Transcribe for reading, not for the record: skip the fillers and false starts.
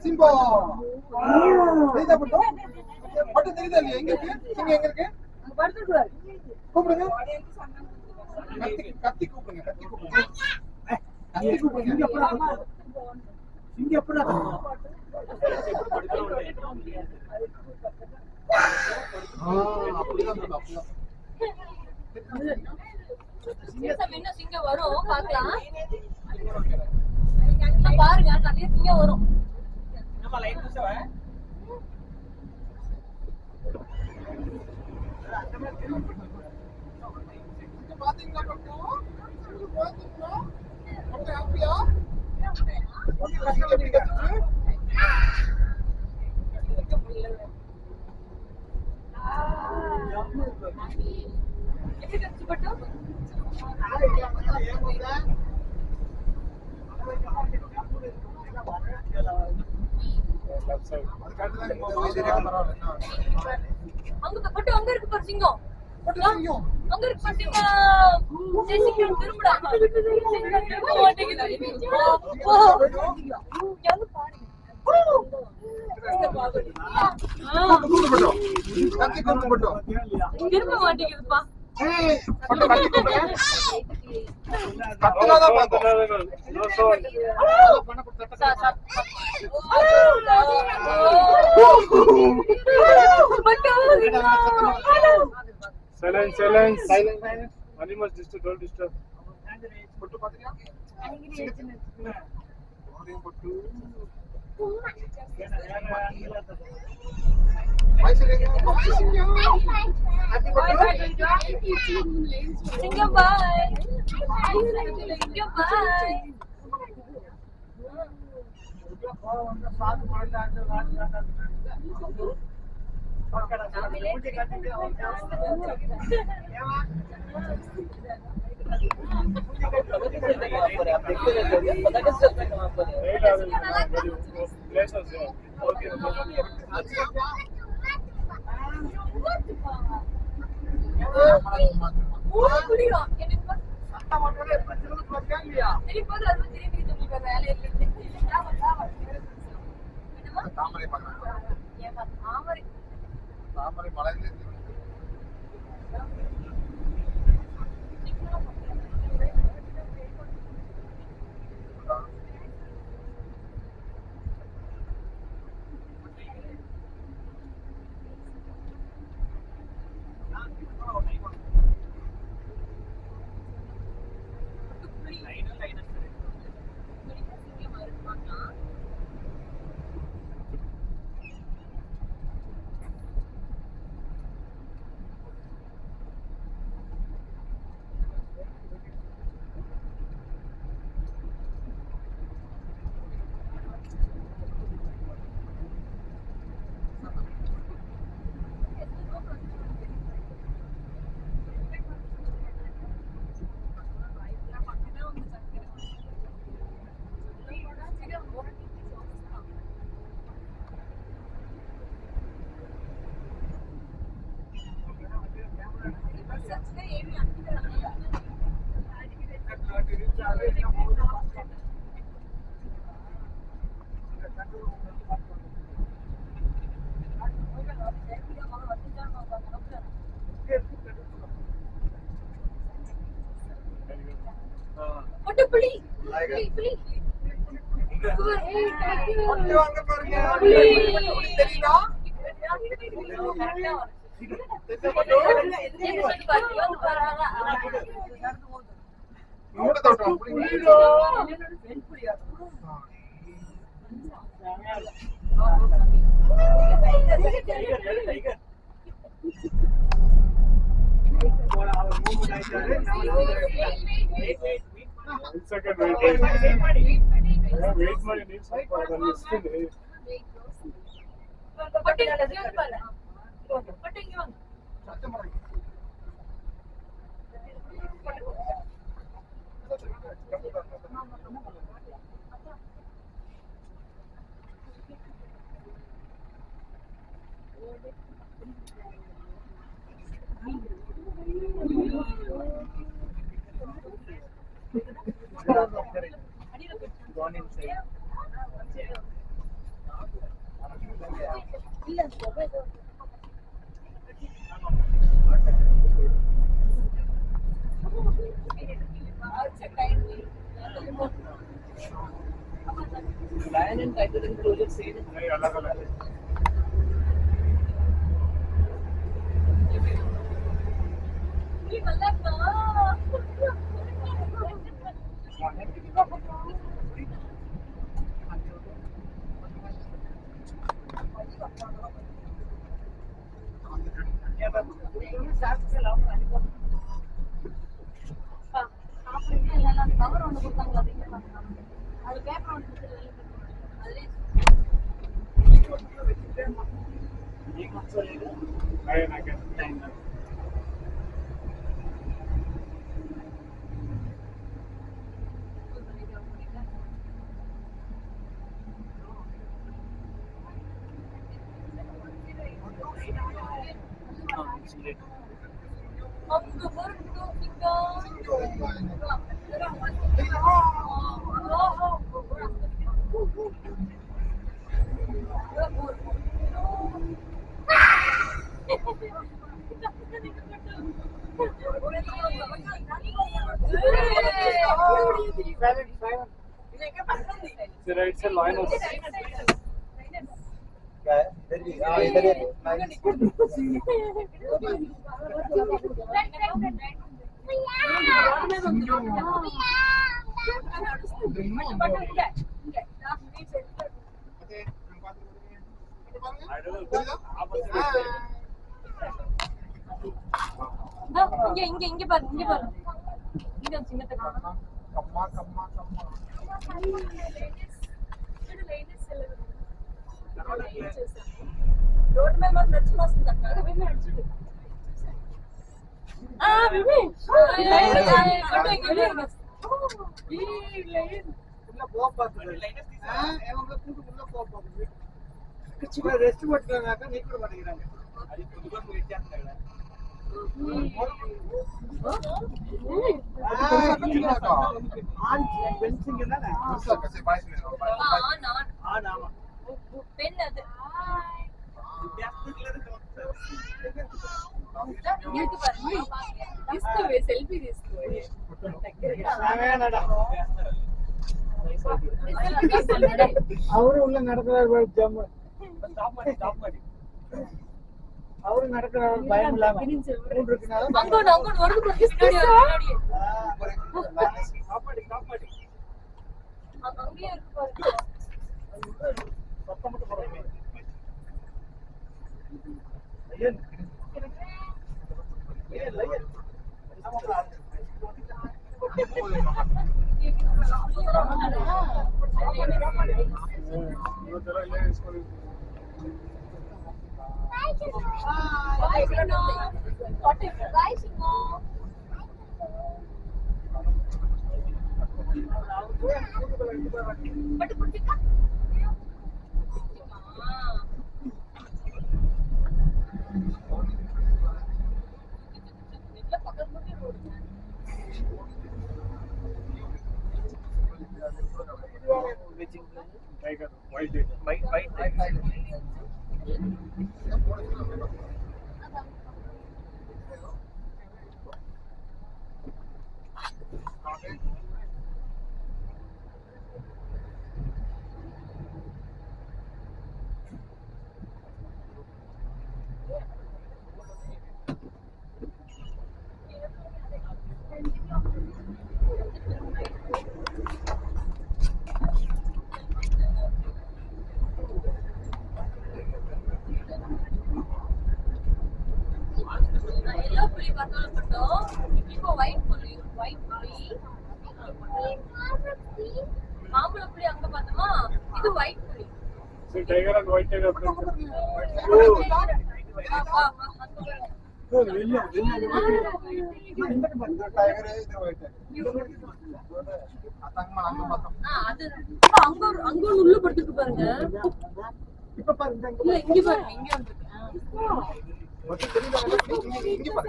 Simba தெரியுதா பட்டம் பட்டம் தெரியுதா இல்லையா எங்க இருக்கு சிங்கம் எங்க இருக்கு கூப்பிடுங்க கத்தி கூப்பிடுங்க கத்தி கூப்பிடுங்க கத்தி கூப்பிடுங்க இங்க எப்படா அப்படிதான் சிங்கம் வரும் பாக்கலாம் பாருங்க நிறைய சிங்கம் வரும் பாத்தீங்களா பட்டம் பாத்தீங்களா பட்டம் அப்படியா எப்படி கத்துச்சு எப்படி கஷ்டப்பட்டோம் அங்க பட்டு அங்க இருக்கு பாரு சிங்கம் அங்க இருக்கு பாரு சிங்கம் திரும்படா திரும்ப மாட்டேங்குது திரும்ப மாட்டேங்குதுப்பா Silence. Animals disturb, don't disturb. Singa bye. Singa bye. தாமரை மலையில இல்ல சொல்றது Lion and tiger and closer same. नहीं अलग अलग ये मतलब கவர் ஒன்று கொடுத்தாங்களா அது பேப்பர் ஒன்று கொடுத்துருவேன் அதுலேயே नहीं ना क्या அவங்க It's a lioness. क्या है इधर भी हां इधर ही இங்க பாரு இங்க பாரு இங்க சின்னத்தை कम्मा कम्मा कम्मा రోడ్ మీద మాత్రం నచ్చి వస్తుంది అక్క రెస్ట్ పట్టుకున్నాక నీకు కూడా పట్టుకురాను అది కొద్దిగా వెయిట్ చేస్తాడు పెన్ అది తీసుకోవే సెల్ఫీ తీసుకో அவரு உள்ள நடக்கிறார் ஜம்மு அவரு நடக்கிறார் பயம் இல்லாம அங்கோடு அங்கோடு வருது பின்னாடி அங்கேயே இருக்கு பாருங்க சத்தம் மட்டும் போடுங்க Tiger, white tiger. எல்லோ புலி பார்த்தோம் இப்போ ஒயிட் புலி மாம்பழ புலி அங்க பார்த்தோமா இது ஒயிட் புலி See tiger and white tiger friends. Tiger है इधर वाइट है அது அங்க ஒண்ணு உள்ள படுத்துட்டு பாருங்க இப்ப பாருங்க இல்ல இங்க பாருங்க இங்க வந்து வந்து தெரியல இங்க பாருங்க